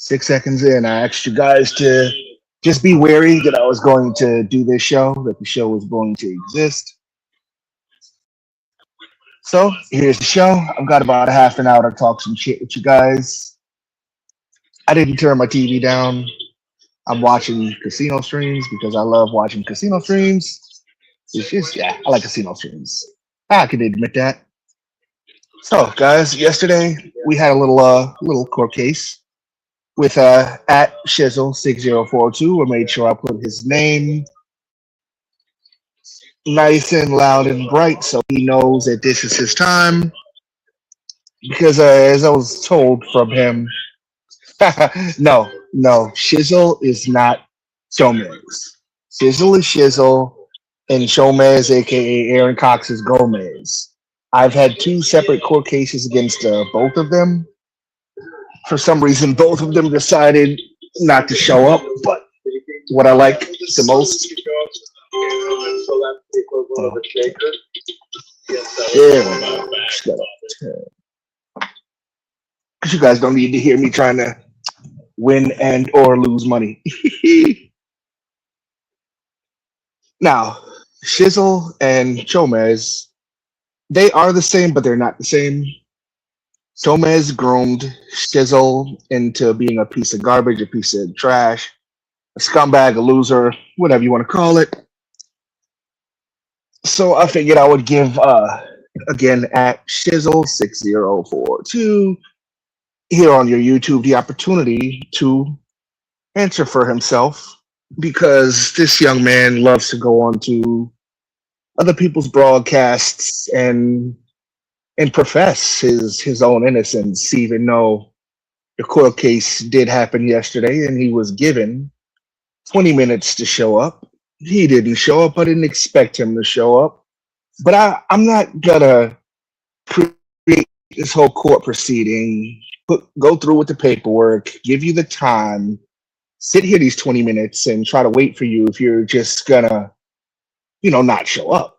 6 seconds in, I asked you guys to just be wary that I was going to do this show, that the show was going to exist. So here's the show. I've got about a half an hour to talk some shit with you guys. I didn't turn my TV down. I'm watching casino streams because I love watching casino streams. It's just, yeah, I like casino streams. I can admit that. So, guys, yesterday we had a little court case with at Shizzle6042. I made sure I put his name nice and loud and bright so he knows that this is his time. Because as I was told from him, no, Shizzle is not Showmez. Shizzle is Shizzle, and Showmez, aka Aaron Cox, is Gomez. I've had two separate court cases against both of them. For some reason, both of them decided not to show up. But what I like the most, yeah, shut up. Because you guys don't need to hear me trying to win and or lose money. Now, Shizzle and Chomez, they are the same, but they're not the same. Chomez groomed Shizzle into being a piece of garbage, a piece of trash, a scumbag, a loser, whatever you want to call it. So I figured I would give, again, at Shizzle6042 here on your YouTube the opportunity to answer for himself because this young man loves to go on to other people's broadcasts and profess his own innocence, even though the court case did happen yesterday and he was given 20 minutes to show up. He didn't show up. I didn't expect him to show up. But I'm not gonna create this whole court proceeding, go through with the paperwork, give you the time, sit here these 20 minutes and try to wait for you if you're just gonna, not show up.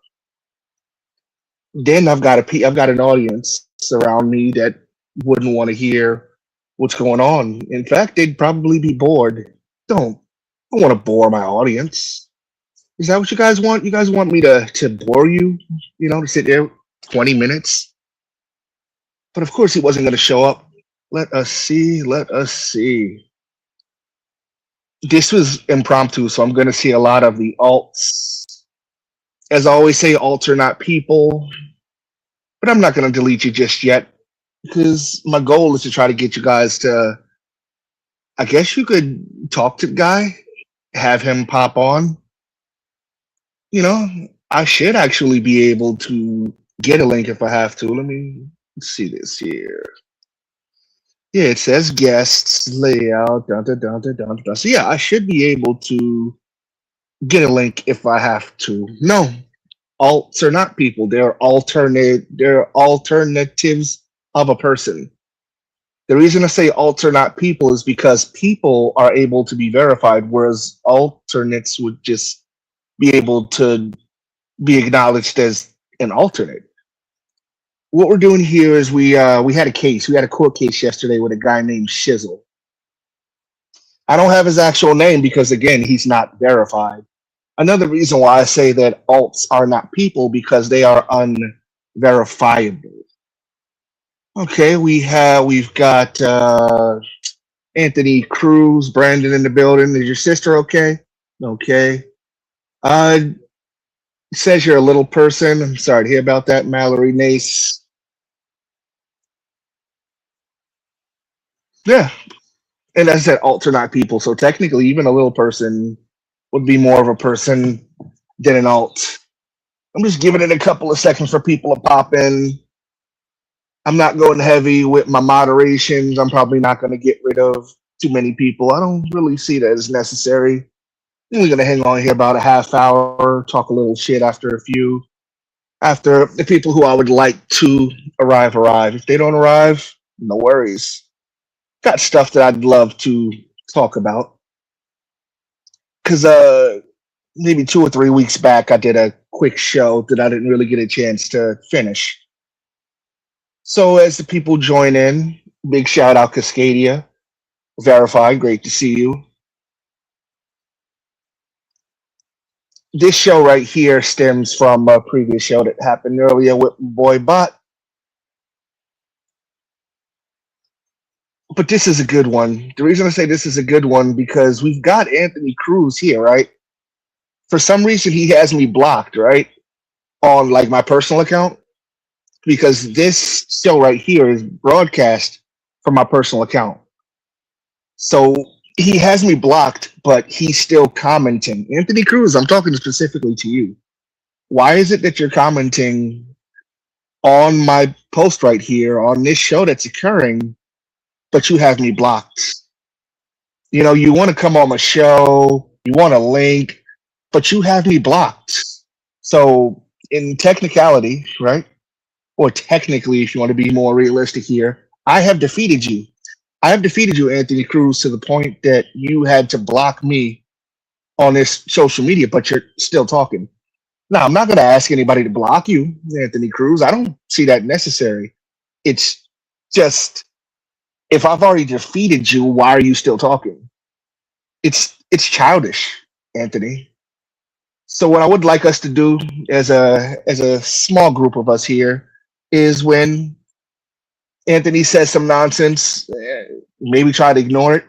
Then I've got an audience around me that wouldn't want to hear what's going on. In fact, they'd probably be bored. I don't want to bore my audience. Is that what you guys want? You guys want me to bore you? To sit there 20 minutes? But of course he wasn't going to show up. Let us see. This was impromptu, so I'm going to see a lot of the alts. As I always say, alts are not people. But I'm not going to delete you just yet because my goal is to try to get you guys to, I guess you could talk to the guy, have him pop on. I should actually be able to get a link if I have to. Let me see this here. Yeah, it says guests, layout, dun, dun, dun, dun, dun, dun. So yeah, I should be able to get a link if I have to. No, alts are not people. They're alternatives of a person. The reason I say alts are not people is because people are able to be verified, whereas alternates would just be able to be acknowledged as an alternate. What we're doing here is we had a court case yesterday with a guy named Shizzle. I don't have his actual name because again, he's not verified. Another reason why I say that alts are not people because they are unverifiable. Okay, we've got Anthony Cruz, Brandon in the building. Is your sister okay? Okay. Says you're a little person. I'm sorry to hear about that, Mallory Nace. Yeah. And as I said, alts are not people. So technically, even a little person would be more of a person than an alt. I'm just giving it a couple of seconds for people to pop in. I'm not going heavy with my moderations. I'm probably not going to get rid of too many people. I don't really see that as necessary. I'm only going to hang on here about a half hour, talk a little shit after the people who I would like to arrive. If they don't arrive, no worries. Got stuff that I'd love to talk about. Because maybe 2 or 3 weeks back, I did a quick show that I didn't really get a chance to finish. So as the people join in, big shout out Cascadia. Verified, great to see you. This show right here stems from a previous show that happened earlier with Boy Bot, but this is a good one. The reason I say this is a good one because we've got Anthony Cruz here, right? For some reason, he has me blocked, right, on like my personal account because this show right here is broadcast from my personal account. So he has me blocked, but he's still commenting. Anthony Cruz, I'm talking specifically to you. Why is it that you're commenting on my post right here on this show that's occurring, but you have me blocked? You know, you want to come on my show, you want a link, but you have me blocked. So, in technicality, right? Or technically, if you want to be more realistic here, I have defeated you. I have defeated you, Anthony Cruz, to the point that you had to block me on this social media, but you're still talking. Now, I'm not going to ask anybody to block you, Anthony Cruz. I don't see that necessary. It's just if I've already defeated you, why are you still talking? It's childish, Anthony. So what I would like us to do as a small group of us here is when Anthony says some nonsense, maybe try to ignore it.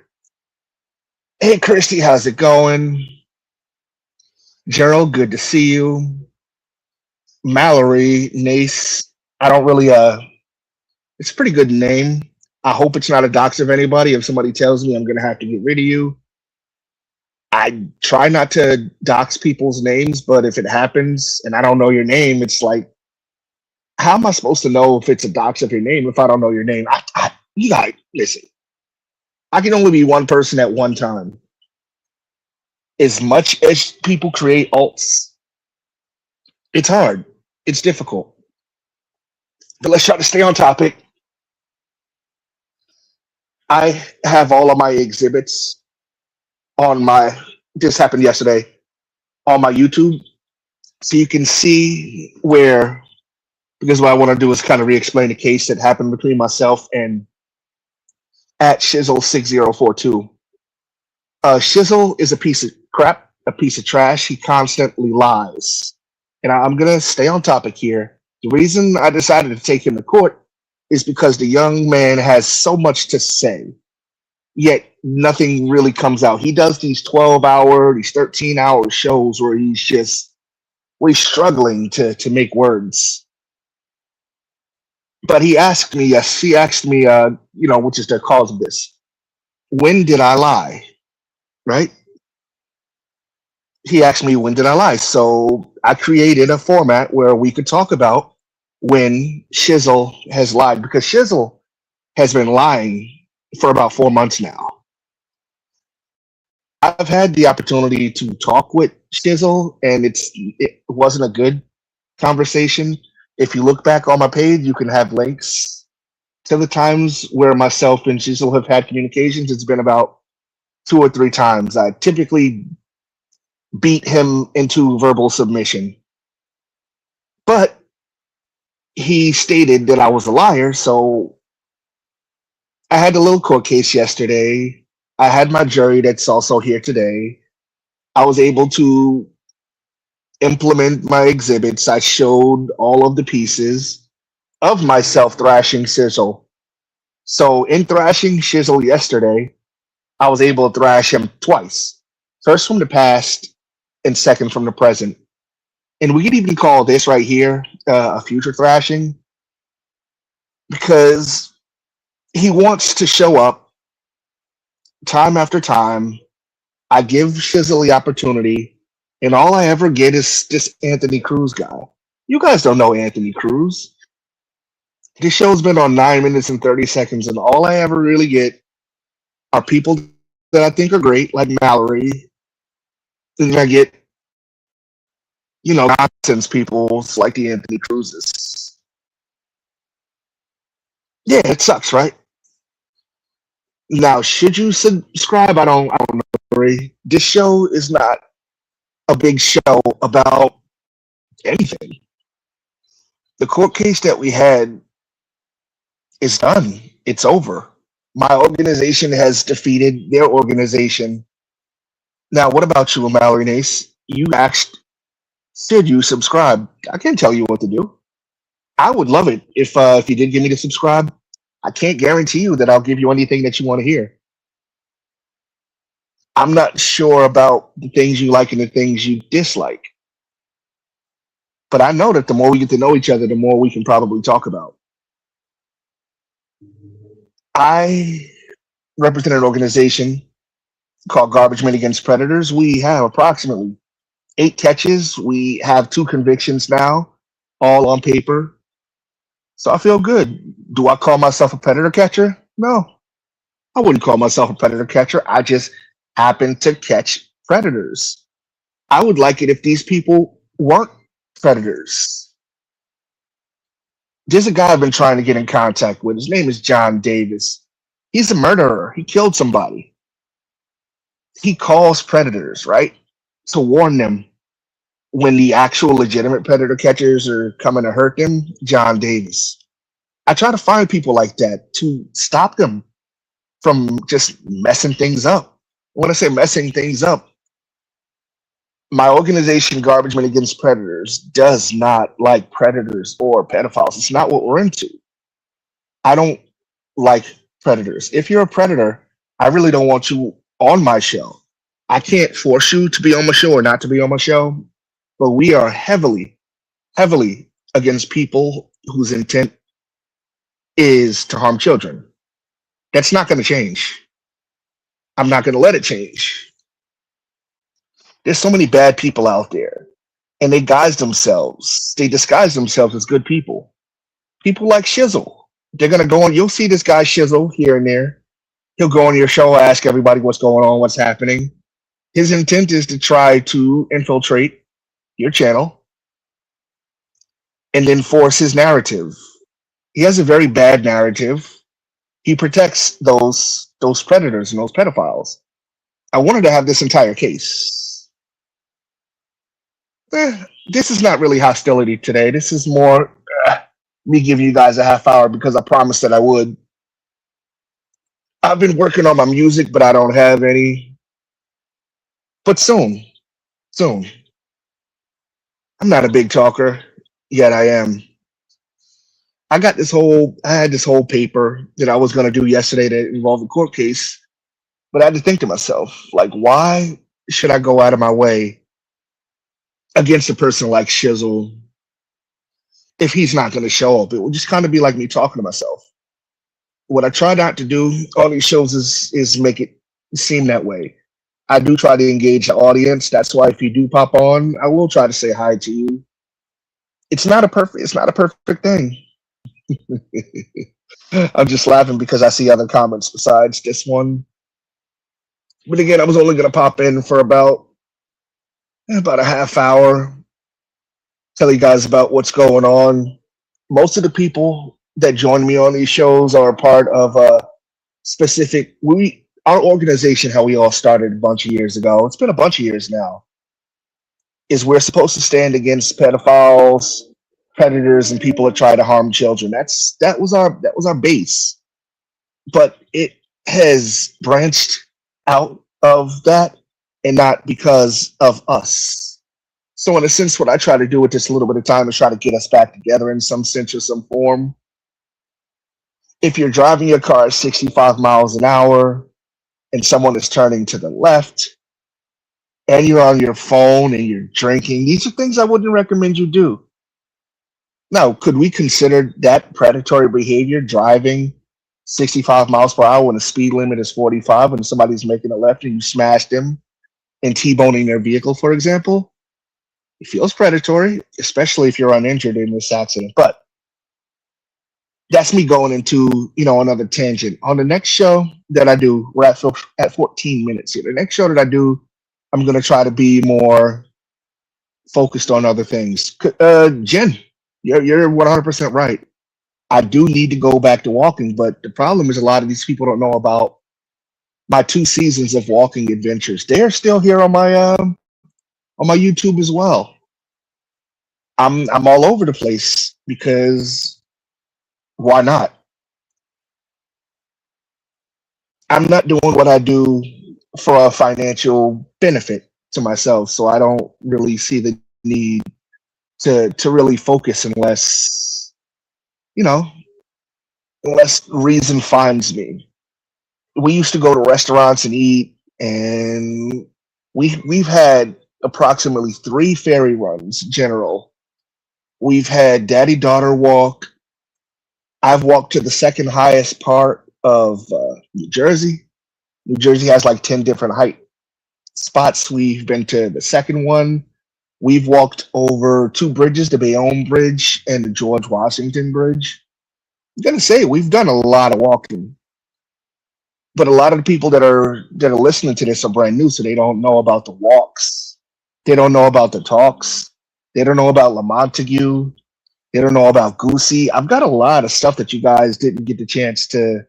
Hey, Christy, how's it going? Gerald, good to see you. Mallory, Nace, I don't really it's a pretty good name. I hope it's not a dox of anybody. If somebody tells me I'm gonna have to get rid of you, I try not to dox people's names, but if it happens and I don't know your name, it's like, how am I supposed to know if it's a dox of your name if I don't know your name? You got listen. I can only be one person at one time. As much as people create alts, it's hard. It's difficult. But let's try to stay on topic. I have all of my exhibits on my, this happened yesterday, on my YouTube. So you can see where, because what I want to do is kind of re-explain the case that happened between myself and at Shizzle6042. Shizzle is a piece of crap, a piece of trash. He constantly lies. And I'm going to stay on topic here. The reason I decided to take him to court is because the young man has so much to say, yet nothing really comes out. He does these 12-hour, these 13-hour shows where he's struggling to make words. But he asked me, yes, he asked me, which is the cause of this. When did I lie? Right? He asked me, when did I lie? So I created a format where we could talk about when Shizzle has lied, because Shizzle has been lying for about 4 months now. I've had the opportunity to talk with Shizzle, and it wasn't a good conversation. If you look back on my page, you can have links to the times where myself and Shizzle have had communications. It's been about 2 or 3 times. I typically beat him into verbal submission, but he stated that I was a liar. So I had a little court case yesterday. I had my jury that's also here today. I was able to implement my exhibits. I showed all of the pieces of myself thrashing Shizzle. So in thrashing Shizzle yesterday, I was able to thrash him twice. First from the past and second from the present. And we could even call this right here a future thrashing because he wants to show up time after time. I give Shizzle the opportunity, and all I ever get is this Anthony Cruz guy. You guys don't know Anthony Cruz. This show's been on 9 minutes and 30 seconds, and all I ever really get are people that I think are great, like Mallory. And I get, nonsense people like the Anthony Cruzes. Yeah, it sucks, right? Now, should you subscribe? I don't know. This show is not a big show about anything. The court case that we had is done. It's over. My organization has defeated their organization. Now, what about you, Mallory Nace? You asked, should you subscribe? I can't tell you what to do. I would love it if you did get me to subscribe. I can't guarantee you that I'll give you anything that you want to hear. I'm not sure about the things you like and the things you dislike, but I know that the more we get to know each other, the more we can probably talk about. I represent an organization called Garbage Men Against Predators. We have approximately 8 catches. We have 2 convictions now, all on paper. So I feel good. Do I call myself a predator catcher? No, I wouldn't call myself a predator catcher. I just happen to catch predators. I would like it if these people weren't predators. There's a guy I've been trying to get in contact with. His name is John Davis. He's a murderer. He killed somebody. He calls predators, right? To warn them when the actual legitimate predator catchers are coming to hurt them. John Davis. I try to find people like that to stop them from just messing things up. When I say messing things up, my organization, Garbage Men Against Predators, does not like predators or pedophiles. It's not what we're into. I don't like predators. If you're a predator, I really don't want you on my show. I can't force you to be on my show or not to be on my show, but we are heavily, heavily against people whose intent is to harm children. That's not going to change. I'm not going to let it change. There's so many bad people out there, and they disguise themselves as good people. People like Shizzle. They're going to go on, you'll see this guy Shizzle here and there. He'll go on your show, ask everybody what's going on, what's happening. His intent is to try to infiltrate your channel and then force his narrative. He has a very bad narrative. He protects those predators and those pedophiles. I wanted to have this entire case. This is not really hostility today. This is more me giving you guys a half hour because I promised that I would. I've been working on my music, but I don't have any. But soon, soon. I'm not a big talker, yet I am. I had this whole paper that I was going to do yesterday that involved a court case, but I had to think to myself, like, why should I go out of my way against a person like Shizzle if he's not going to show up? It would just kind of be like me talking to myself. What I try not to do on these shows is make it seem that way. I do try to engage the audience. That's why if you do pop on, I will try to say hi to you. It's not a perfect thing. I'm just laughing because I see other comments besides this one. But again, I was only gonna pop in for about a half hour, tell you guys about what's going on. Most of the people that join me on these shows are a part of a specific we our organization, how we all started a bunch of years ago. It's been a bunch of years now. Is we're supposed to stand against pedophiles, predators, and people that try to harm children. That was our base. But it has branched out of that and not because of us. So in a sense, what I try to do with this little bit of time is try to get us back together in some sense or some form. If you're driving your car at 65 miles an hour and someone is turning to the left and you're on your phone and you're drinking, these are things I wouldn't recommend you do. Now, could we consider that predatory behavior, driving 65 miles per hour when the speed limit is 45 and somebody's making a left and you smash them and T-boning their vehicle, for example? It feels predatory, especially if you're uninjured in this accident. But that's me going into, another tangent. On the next show that I do, we're at 14 minutes here. The next show that I do, I'm going to try to be more focused on other things. Jen, you're 100% right. I do need to go back to walking, but the problem is a lot of these people don't know about my 2 seasons of walking adventures. They are still here on my YouTube as well. I'm all over the place because why not? I'm not doing what I do for a financial benefit to myself, so I don't really see the need to really focus you know, unless reason finds me. We used to go to restaurants and eat, and we've had approximately three ferry runs. General, we've had daddy daughter walk. I've walked to the second highest part of New Jersey. New Jersey has like 10 different height spots. We've been to the second one. We've walked over two bridges, the Bayonne Bridge and the George Washington Bridge. I'm gonna say we've done a lot of walking, but a lot of the people that are listening to this are brand new, so they don't know about the walks. They don't know about the talks. They don't know about La Montague. They don't know about Goosey. I've got a lot of stuff that you guys didn't get the chance to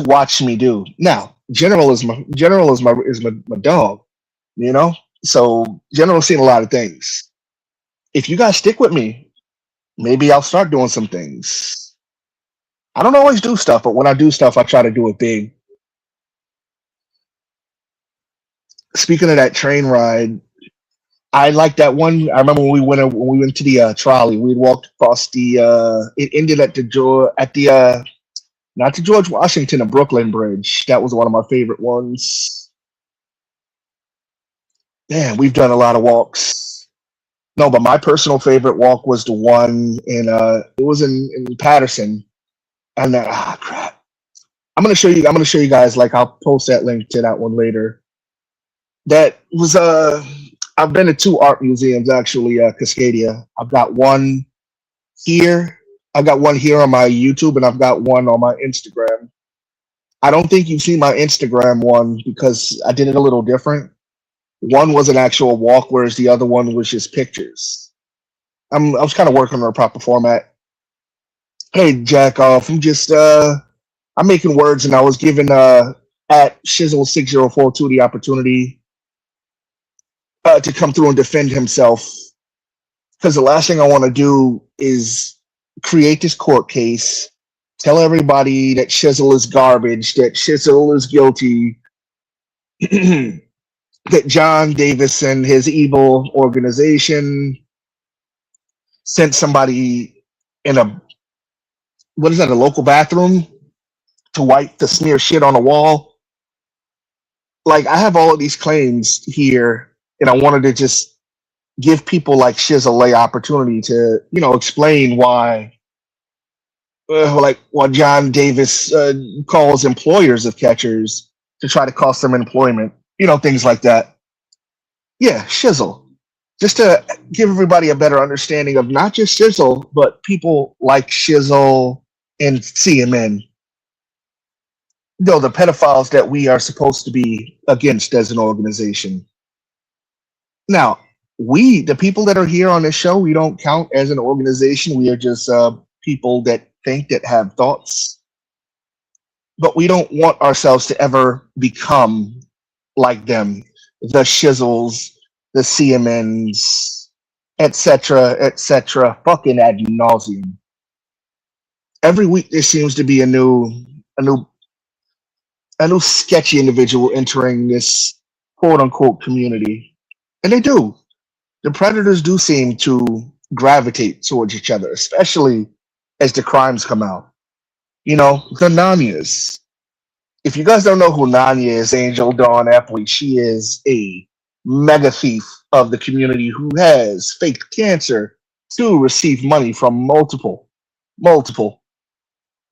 watch me do. Now, General is my dog, you know. So General's seen a lot of things. If you guys stick with me, maybe I'll start doing some things. I don't always do stuff, but when I do stuff, I try to do it big. Speaking of that train ride, I like that one. I remember when we went to the trolley. We walked across the. It ended at the not the George Washington, the Brooklyn Bridge. That was one of my favorite ones. Man, we've done a lot of walks. No, but my personal favorite walk was the one in it was in Patterson. And crap. I'm gonna show you guys, like, I'll post that link to that one later. That was I've been to two art museums actually, Cascadia. I've got one here. I've got one here on my YouTube and I've got one on my Instagram. I don't think you've seen my Instagram one because I did it a little different. One was an actual walk, whereas the other one was just pictures. I was kind of working on a proper format. Hey, Jack off. I'm making words, and I was giving at Shizzle6042 the opportunity to come through and defend himself. Because the last thing I want to do is create this court case, tell everybody that Shizzle is garbage, that Shizzle is guilty, that John Davis and his evil organization sent somebody in a what is that, a local bathroom to wipe the smear shit on a wall. Like, I have all of these claims here, and I wanted to just give people like Shizzle a opportunity to, explain why John Davis calls employers of catchers to try to cost them employment, things like that. Yeah, Shizzle. Just to give everybody a better understanding of not just Shizzle, but people like Shizzle and CMN. The pedophiles that we are supposed to be against as an organization. Now, the people that are here on this show, we don't count as an organization. We are just people that think, that have thoughts. But we don't want ourselves to ever become like them, the Shizzles, the CMNs, etc., fucking ad nauseum. Every week there seems to be a new sketchy individual entering this quote unquote community. And they do. The predators do seem to gravitate towards each other, especially as the crimes come out. The Nanyas. If you guys don't know who Nanya is, Angel Dawn Epley, she is a mega thief of the community who has faked cancer to receive money from multiple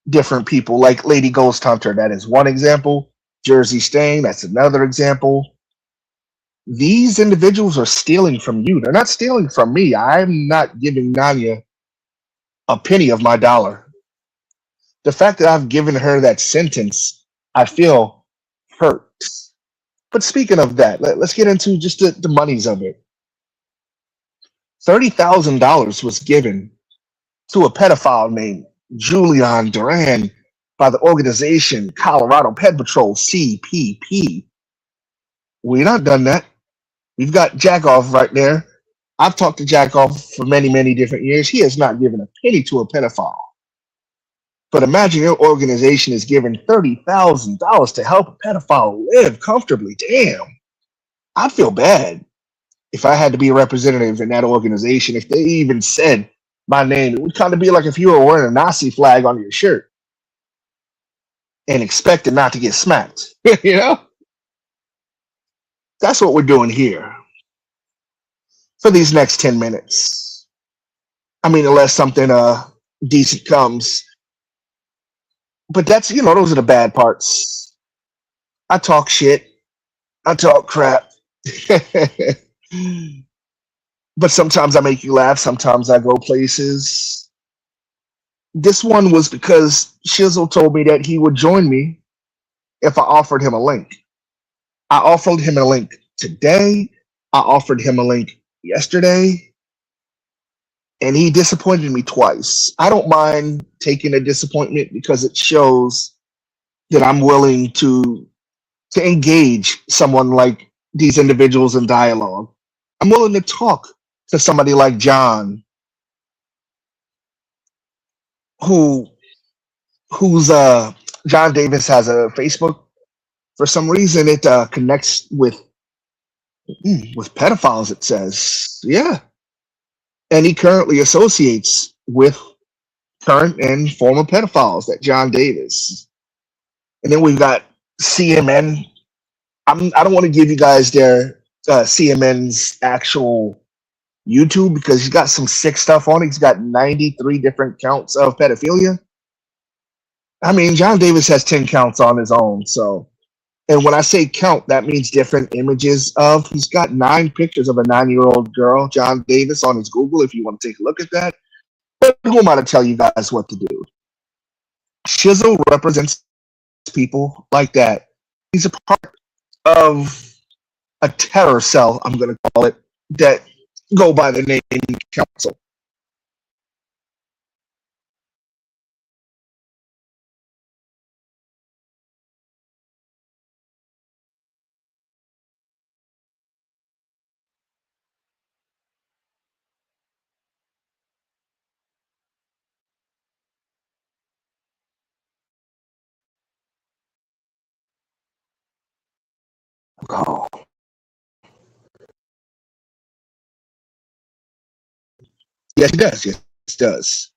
different people, like Lady Ghost Hunter. That is one example. Jersey Stain, that's another example. These individuals are stealing from you. They're not stealing from me. I'm not giving Nanya a penny of my dollar. The fact that I've given her that sentence, I feel hurt. But speaking of that, let's get into just the monies of it. $30,000 was given to a pedophile named Julian Duran by the organization Colorado Ped Patrol, CPP. We're not done that. We've got Jackoff right there. I've talked to Jackoff for many, many different years. He has not given a penny to a pedophile. But imagine your organization is giving $30,000 to help a pedophile live comfortably. Damn, I'd feel bad if I had to be a representative in that organization. If they even said my name, it would kind of be like if you were wearing a Nazi flag on your shirt and expected not to get smacked. You know, that's what we're doing here for these next 10 minutes. I mean, unless something decent comes. But that's, those are the bad parts. I talk shit. I talk crap. But sometimes I make you laugh. Sometimes I go places. This one was because Shizzle told me that he would join me if I offered him a link. I offered him a link today. I offered him a link yesterday. And he disappointed me twice. I don't mind taking a disappointment because it shows that I'm willing to engage someone like these individuals in dialogue. I'm willing to talk to somebody like John, who who's John Davis has a Facebook. For some reason, it connects with pedophiles. It says, yeah, and he currently associates with current and former pedophiles. That John Davis, and then we've got CMN. I don't want to give you guys their CMN's actual YouTube because he's got some sick stuff on it. He's got 93 different counts of pedophilia. I mean, John Davis has 10 counts on his own. So, and when I say count, that means different images of. He's got 9 pictures of a 9-year-old girl, John Davis, on his Google if you want to take a look at that. But who am I to tell you guys what to do? Shizzle represents people like that. He's a part of a terror cell, I'm going to call it, that go by the name Council. Oh, yes, he does. Yes, it does.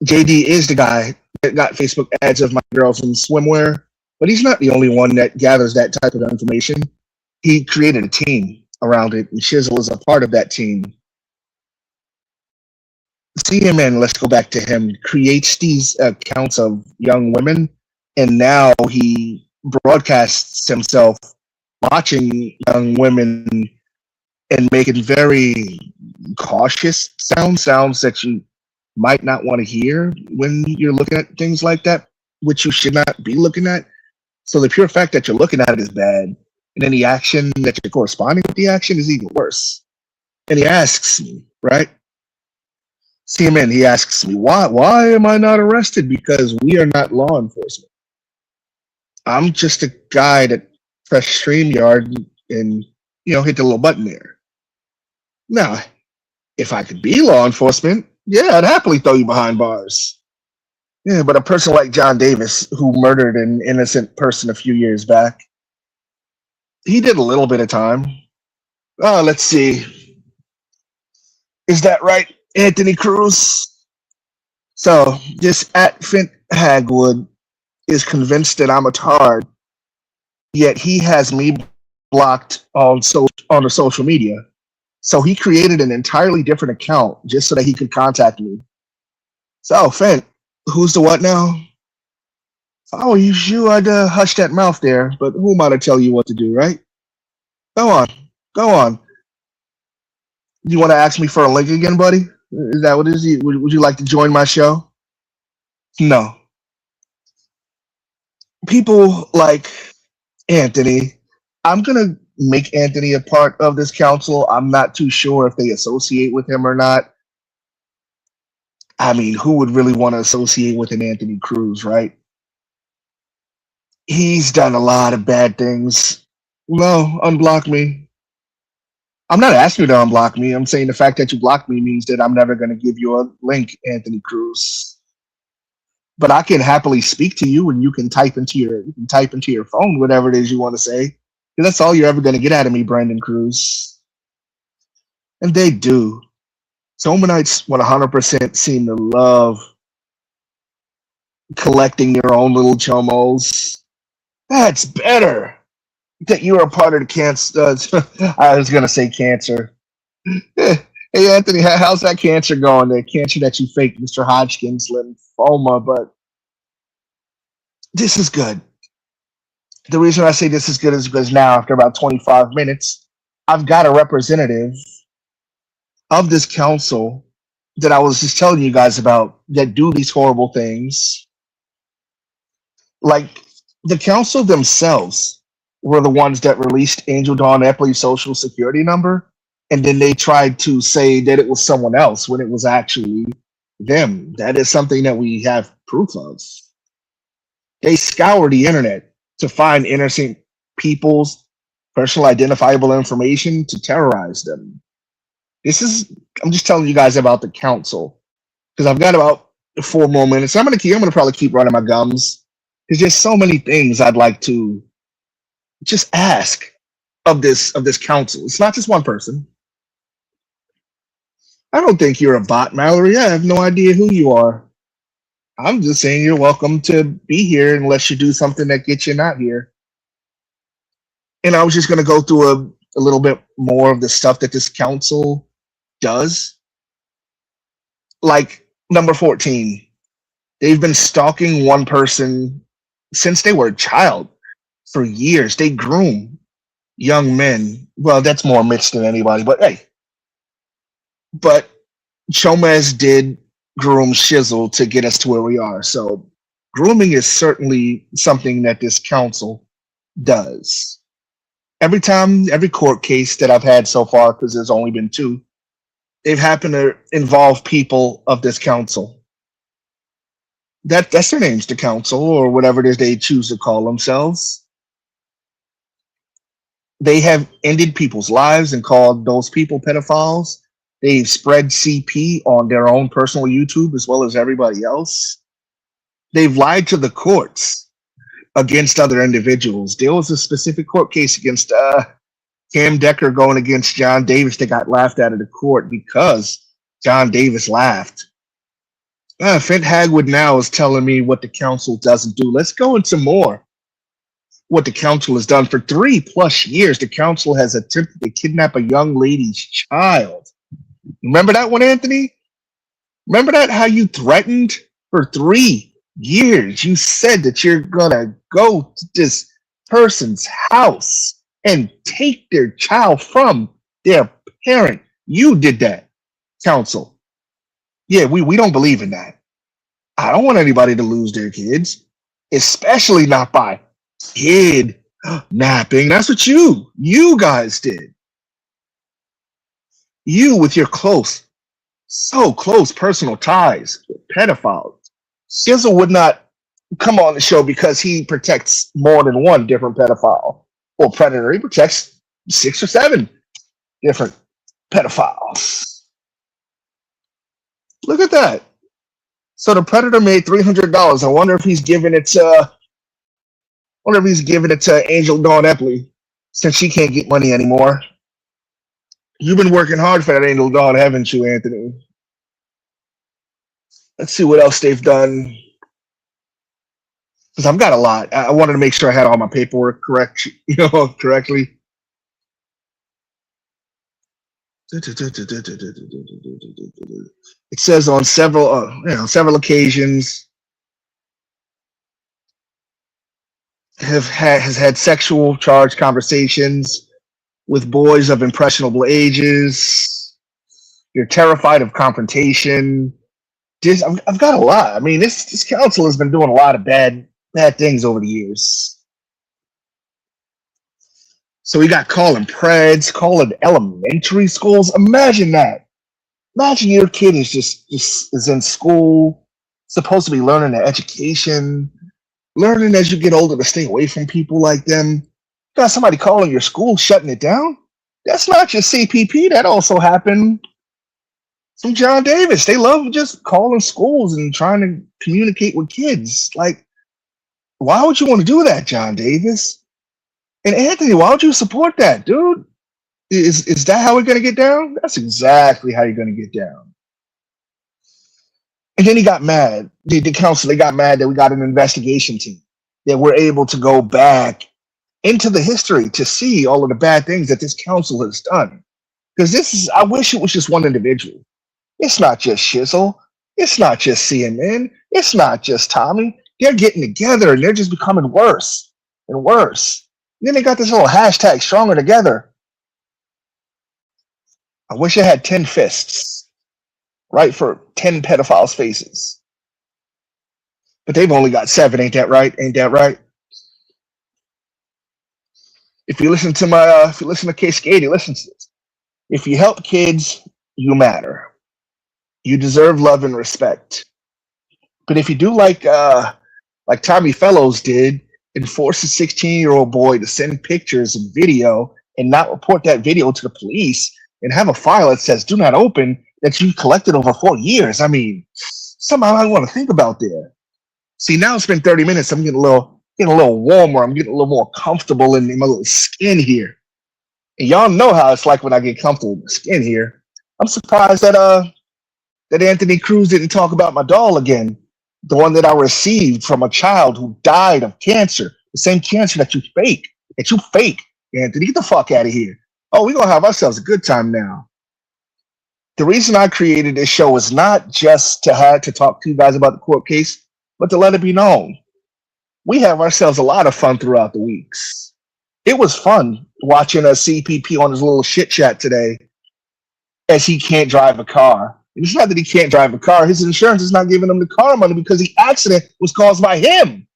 JD is the guy that got Facebook ads of my girl from swimwear, but he's not the only one that gathers that type of information. He created a team around it, and Shizzle is a part of that team. CMN, let's go back to him, creates these accounts of young women, and now he broadcasts himself watching young women and making very cautious sounds that you might not want to hear when you're looking at things like that, which you should not be looking at. So the pure fact that you're looking at it is bad, and then the action that you're corresponding with the action is even worse. And he asks me, right? CMN, he asks me, why am I not arrested? Because we are not law enforcement. I'm just a guy that pressed StreamYard and hit the little button there. Now, if I could be law enforcement, yeah, I'd happily throw you behind bars. Yeah, but a person like John Davis, who murdered an innocent person a few years back, he did a little bit of time. Let's see. Is that right, Anthony Cruz? So this at Fint Hagwood is convinced that I'm a tard, yet he has me blocked on the social media. So he created an entirely different account just so that he could contact me. So Fint, who's the what now? Oh, you sure I'd hush that mouth there, but who am I to tell you what to do, right? Go on. Go on. You want to ask me for a link again, buddy? Is that what it is? Would you like to join my show? No. People like Anthony, I'm going to make Anthony a part of this council. I'm not too sure if they associate with him or not. I mean, who would really want to associate with an Anthony Cruz, right? He's done a lot of bad things. No, unblock me. I'm not asking you to unblock me. I'm saying the fact that you blocked me means that I'm never going to give you a link, Anthony Cruz. But I can happily speak to you, and you can type into your phone whatever it is you want to say. And that's all you're ever going to get out of me, Brandon Cruz. And they do. Somanites 100% seem to love collecting your own little chomos. That's better. That you're a part of the cancer. I was going to say cancer. Hey, Anthony, how's that cancer going? The cancer that you faked, Mr. Hodgkin's lymphoma. But this is good. The reason I say this is good is because now, after about 25 minutes, I've got a representative of this council that I was just telling you guys about that do these horrible things. Like the council themselves were the ones that released Angel Dawn Epley's social security number, and then they tried to say that it was someone else when it was actually them. That is something that we have proof of. They scour the internet to find innocent people's personal identifiable information to terrorize them. I'm just telling you guys about the council because I've got about 4 more minutes. I'm gonna probably keep running my gums. There's just so many things I'd like to just ask of this council. It's not just one person. I don't think you're a bot, Mallory. I have no idea who you are. I'm just saying you're welcome to be here unless you do something that gets you not here. And I was just going to go through a little bit more of the stuff that this council does. Like number 14, they've been stalking one person since they were a child for years. They groom young men. Well, that's more Mitch than anybody, but hey. But Chomez did groom Shizzle to get us to where we are. So grooming is certainly something that this council does. Every court case that I've had so far, because there's only been 2, they've happened to involve people of this council. That's their names, the council, or whatever it is they choose to call themselves. They have ended people's lives and called those people pedophiles. They've spread CP on their own personal YouTube as well as everybody else. They've lied to the courts against other individuals. There was a specific court case against Cam Decker going against John Davis that got laughed out of the court because John Davis laughed. Fent Hagwood now is telling me what the council doesn't do. Let's go into more. What the council has done for 3+ years. The council has attempted to kidnap a young lady's child. Remember that one, Anthony? Remember that? How you threatened for 3 years? You said that you're gonna go to this person's house and take their child from their parent. You did that, council. Yeah, we don't believe in that. I don't want anybody to lose their kids, especially not by kidnapping. That's what you guys did. You with your so close personal ties with pedophiles. Sizzle would not come on the show because he protects more than one different pedophile or predator. He protects 6 or 7 different pedophiles. Look at that. So the predator made $300. I wonder if he's giving it to Angel Dawn Epley since she can't get money anymore. You've been working hard for that Angel Dawn, haven't you, Anthony? Let's see what else they've done. Because I've got a lot. I wanted to make sure I had all my paperwork correctly. It says on several occasions has had sexual charged conversations with boys of impressionable ages. You're terrified of confrontation. I've got a lot. I mean, this council has been doing a lot of bad things over the years. So we got calling preds, calling elementary schools. Imagine that. Imagine your kid is just is in school, supposed to be learning an education, learning as you get older to stay away from people like them. You got somebody calling your school, shutting it down. That's not just CPP. That also happened from John Davis. They love just calling schools and trying to communicate with kids. Like, why would you want to do that, John Davis? And Anthony, why would you support that, dude? Is that how we're gonna get down? That's exactly how you're gonna get down. And then he got mad. The council, they got mad that we got an investigation team, that we're able to go back into the history to see all of the bad things that this council has done. Because this is, I wish it was just one individual. It's not just Shizzle. It's not just CNN. It's not just Tommy. They're getting together and they're just becoming worse and worse. And then they got this little hashtag stronger together. I wish I had 10 fists, right, for 10 pedophiles' faces. But they've only got 7, ain't that right? Ain't that right? If you listen to if you listen to Cascade, listen to this. If you help kids, you matter. You deserve love and respect. But if you do like Tommy Fellows did, and force a 16-year-old boy to send pictures and video and not report that video to the police and have a file that says "do not open" that you collected over 4 years, I mean, somehow I want to think about there. See, now it's been 30 minutes. I'm getting a little warmer. I'm getting a little more comfortable in my little skin here. And y'all know how it's like when I get comfortable with my skin here. I'm surprised that Anthony Cruz didn't talk about my doll again, the one that I received from a child who died of cancer, the same cancer that you fake, Anthony. Get the fuck out of here. Oh, we're gonna have ourselves a good time now. The reason I created this show is not just to have to talk to you guys about the court case, but to let it be known. We have ourselves a lot of fun throughout the weeks. It was fun watching a CPP on his little shit chat today as he can't drive a car. And it's not that he can't drive a car. His insurance is not giving him the car money because the accident was caused by him.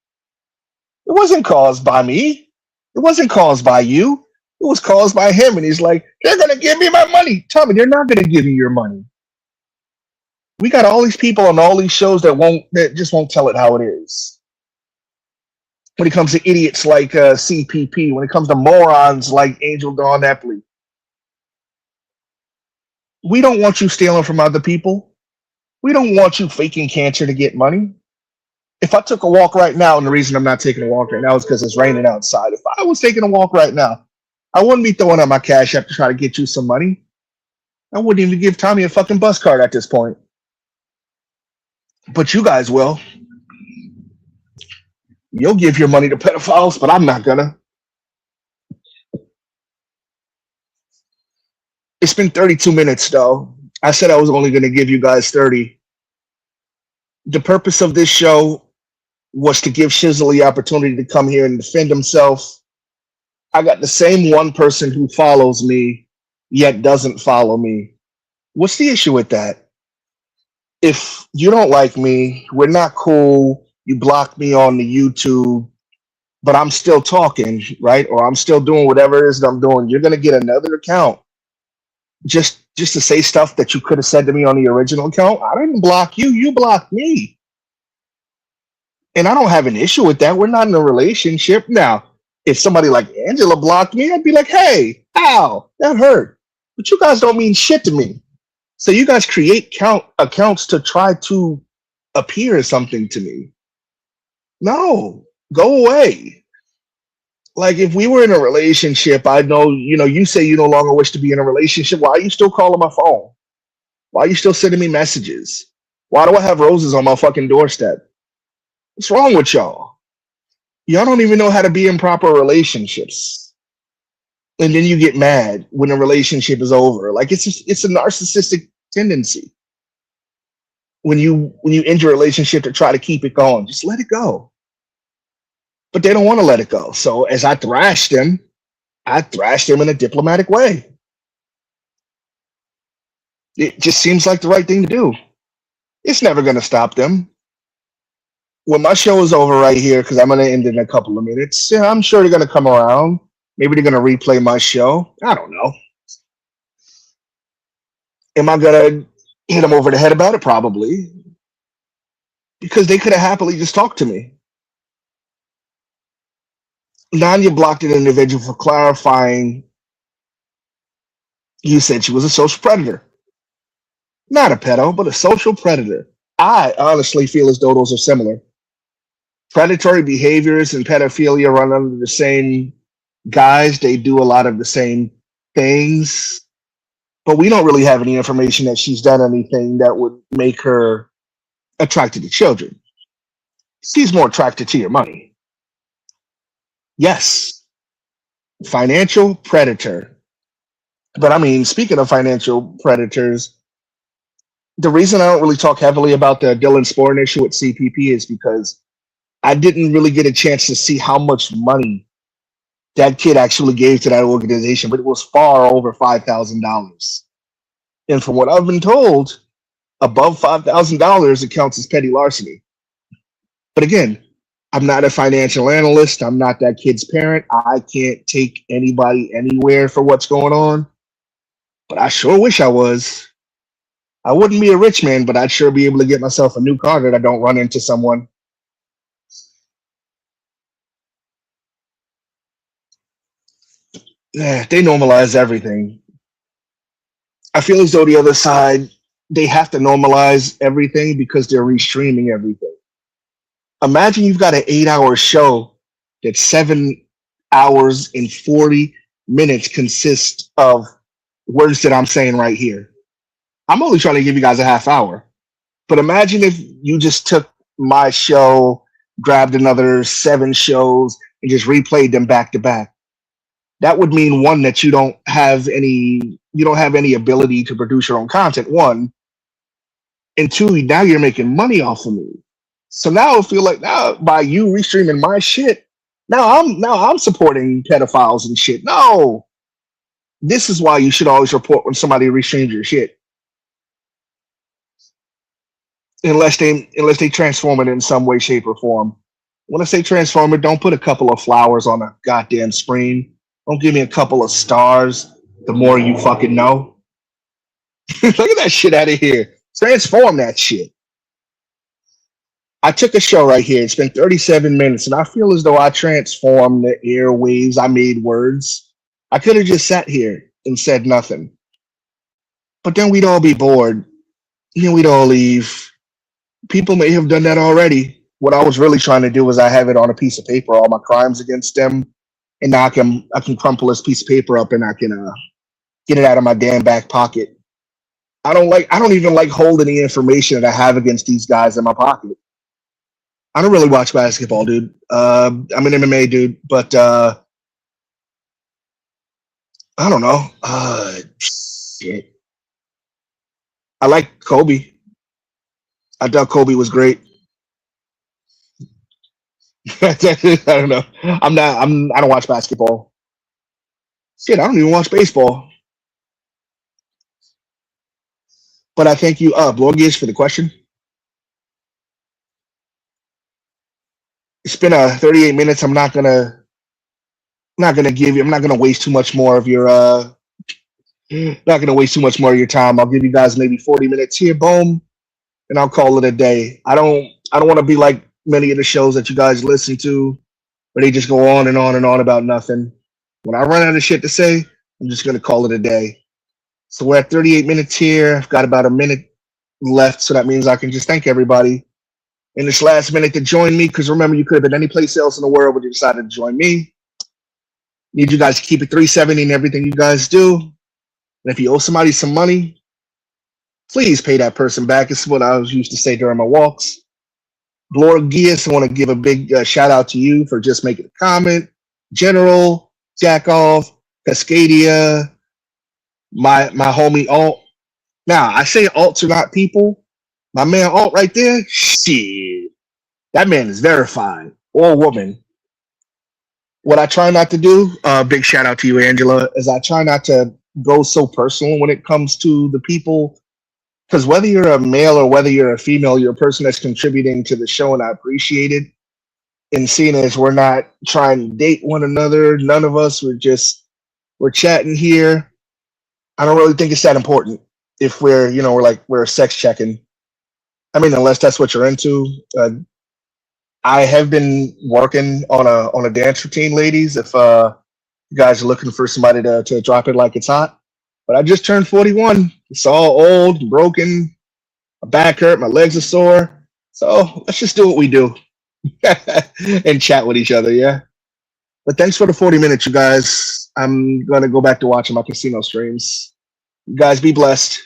It wasn't caused by me. It wasn't caused by you. It was caused by him. And he's like, they're going to give me my money. Tommy, they're not going to give you your money. We got all these people on all these shows that just won't tell it how it is. When it comes to idiots like CPP, when it comes to morons like Angel Dawn Epley, we don't want you stealing from other people. We don't want you faking cancer to get money. If I took a walk right now, and the reason I'm not taking a walk right now is because it's raining outside. If I was taking a walk right now, I wouldn't be throwing out my cash app to try to get you some money. I wouldn't even give Tommy a fucking bus card at this point. But you guys will. You'll give your money to pedophiles, but I'm not gonna. It's been 32 minutes, though. I said I was only going to give you guys 30. The purpose of this show was to give Shizzle the opportunity to come here and defend himself. I got the same one person who follows me, yet doesn't follow me. What's the issue with that? If you don't like me, we're not cool, you block me on the YouTube, but I'm still talking, right? Or I'm still doing whatever it is that I'm doing, you're going to get another account. Just to say stuff that you could have said to me on the original account. I didn't block you. You blocked me. And I don't have an issue with that. We're not in a relationship. Now, if somebody like Angela blocked me, I'd be like, hey, ow, that hurt. But you guys don't mean shit to me. So you guys create accounts to try to appear as something to me. No, go away. Like, if we were in a relationship, I know, you say you no longer wish to be in a relationship. Why are you still calling my phone? Why are you still sending me messages? Why do I have roses on my fucking doorstep? What's wrong with y'all? Y'all don't even know how to be in proper relationships. And then you get mad when a relationship is over. Like, it's a narcissistic tendency. When you end your relationship to try to keep it going, just let it go. But they don't want to let it go. So as I thrashed them in a diplomatic way. It just seems like the right thing to do. It's never going to stop them. When my show is over right here, because I'm going to end in a couple of minutes, yeah, I'm sure they're going to come around. Maybe they're going to replay my show. I don't know. Am I going to hit them over the head about it? Probably. Because they could have happily just talked to me. Nanya blocked an individual for clarifying You said she was a social predator. Not a pedo, but a social predator. I honestly feel as though those are similar. Predatory behaviors and pedophilia run under the same guise. They do a lot of the same things, but we don't really have any information that she's done anything that would make her attracted to children. She's more attracted to your money. Yes, financial predator. But I mean, speaking of financial predators, the reason I don't really talk heavily about the Dylan Sporn issue with CPP is because I didn't really get a chance to see how much money that kid actually gave to that organization, but it was far over $5,000. And from what I've been told, above $5,000 it counts as petty larceny. But again, I'm not a financial analyst. I'm not that kid's parent. I can't take anybody anywhere for what's going on. But I sure wish I was. I wouldn't be a rich man, but I'd sure be able to get myself a new car that I don't run into someone. Yeah, they normalize everything. I feel as though the other side, they have to normalize everything because they're restreaming everything. Imagine you've got an 8 hour show that 7 hours and 40 minutes consists of words that I'm saying right here. I'm only trying to give you guys a half hour. But imagine if you just took my show, grabbed another 7 shows, and just replayed them back to back. That would mean one that you don't have any ability to produce your own content. One, and two, now you're making money off of me. So now I feel like now by you restreaming my shit, now I'm supporting pedophiles and shit. No, this is why you should always report when somebody restreams your shit, unless they transform it in some way, shape, or form. When I say transform it, don't put a couple of flowers on a goddamn screen. Don't give me a couple of stars. The more you fucking know. Look at that shit out of here. Transform that shit. I took a show right here. It's been 37 minutes, and I feel as though I transformed the airwaves. I made words. I could have just sat here and said nothing. But then we'd all be bored. Then we'd all leave. People may have done that already. What I was really trying to do was I have it on a piece of paper, all my crimes against them, and now I can crumple this piece of paper up and I can get it out of my damn back pocket. I don't even like holding the information that I have against these guys in my pocket. I don't really watch basketball, dude. I'm an MMA dude, but I don't know. Shit. I like Kobe. I thought Kobe was great. I don't know. I don't watch basketball. Shit, I don't even watch baseball. But I thank you, Blorgies, for the question. It's been 38 minutes. I'm not gonna waste too much more of your not gonna waste too much more of your time. I'll give you guys maybe 40 minutes here, boom, and I'll call it a day. I don't want to be like many of the shows that you guys listen to where they just go on and on and on about nothing. When I run out of shit to say, I'm just gonna call it a day. So we're at 38 minutes here. I've got about a minute left, so that means I can just thank everybody in this last minute to join me. Because remember, you could have been any place else in the world, but you decided to join me. Need you guys to keep it 370 in everything you guys do. And if you owe somebody some money, please pay that person back. It's what I was used to say during my walks. Glorious, I want to give a big shout out to you for just making a comment. General, Jack Off, Cascadia, my homie Alt. Now, I say alts are not people. My man Alt right there, shit. That man is verified. Or woman. What I try not to do, big shout out to you, Angela, is I try not to go so personal when it comes to the people. Because whether you're a male or whether you're a female, you're a person that's contributing to the show, and I appreciate it. And seeing as we're not trying to date one another, none of us, we're chatting here. I don't really think it's that important if we're sex checking. I mean, unless that's what you're into. I have been working on a dance routine, ladies. If you guys are looking for somebody to drop it like it's hot, But I just turned 41. It's all old, broken. My back hurt. My legs are sore. So let's just do what we do and chat with each other. Yeah. But thanks for the 40 minutes, you guys. I'm going to go back to watching my casino streams. You guys be blessed.